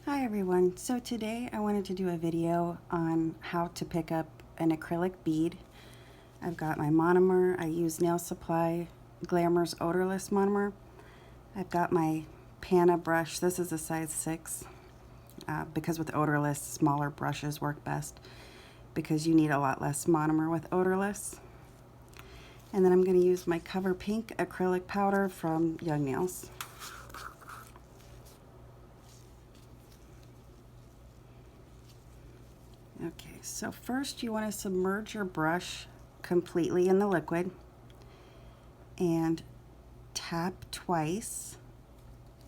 Hi everyone, so today I wanted to do a video on how to pick up an acrylic bead. I've got my monomer. I use Nail Supply Glamour's odorless monomer. I've got my Pana brush. This is a size 6 because with odorless, smaller brushes work best because you need a lot less monomer with odorless. And then I'm going to use my Cover Pink acrylic powder from Young Nails. Okay, so first you want to submerge your brush completely in the liquid and tap twice,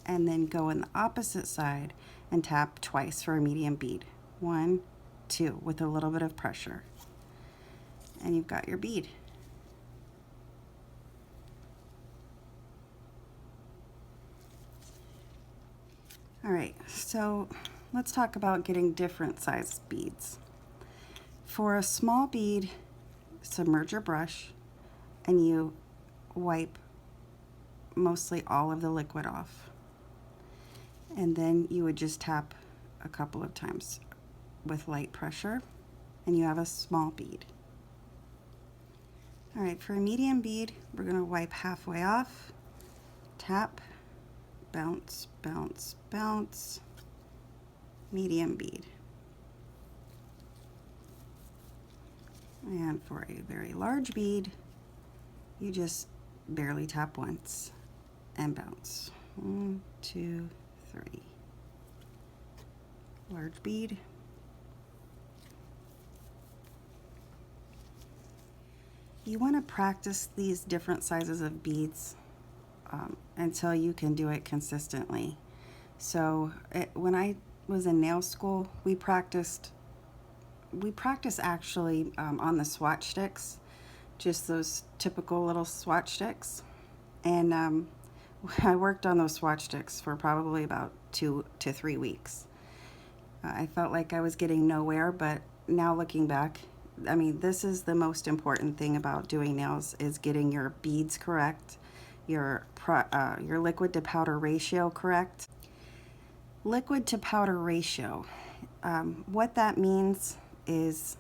and then go in the opposite side and tap twice for a medium bead. 1, 2, with a little bit of pressure. And you've got your bead. All right, so let's talk about getting different sized beads. For a small bead, submerge your brush and you wipe mostly all of the liquid off. And then you would just tap a couple of times with light pressure and you have a small bead. All right, for a medium bead, we're going to wipe halfway off, tap, bounce, bounce, bounce, medium bead. And for a very large bead, you just barely tap once and bounce. 1, 2, 3. Large bead. You want to practice these different sizes of beads until you can do it consistently. So when I was in nail school, we practiced actually on the swatch sticks, just those typical little swatch sticks. And I worked on those swatch sticks for probably about 2 to 3 weeks. I felt like I was getting nowhere, but now looking back, I mean, this is the most important thing about doing nails, is getting your beads correct, your liquid to powder ratio correct. Liquid to powder ratio, what that means is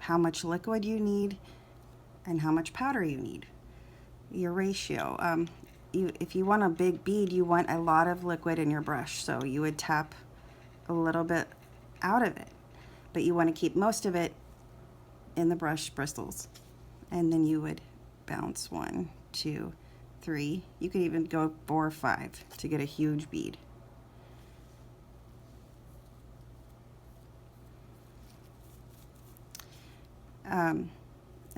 how much liquid you need and how much powder you need. Your ratio. If you want a big bead, you want a lot of liquid in your brush, so you would tap a little bit out of it, but you want to keep most of it in the brush bristles. And then you would bounce 1, 2, 3. You could even go 4 or 5 to get a huge bead.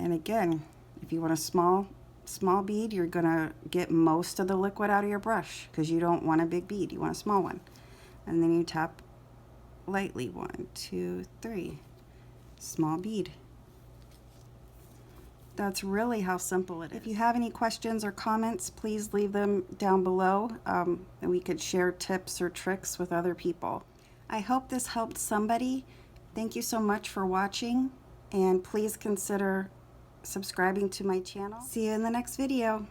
And again, if you want a small bead, you're gonna get most of the liquid out of your brush because you don't want a big bead, you want a small one. And then you tap lightly, 1, 2, 3, small bead. That's really how simple it is. If you have any questions or comments, please leave them down below, and we could share tips or tricks with other people. I hope this helped somebody. Thank you so much for watching, and please consider subscribing to my channel. See you in the next video.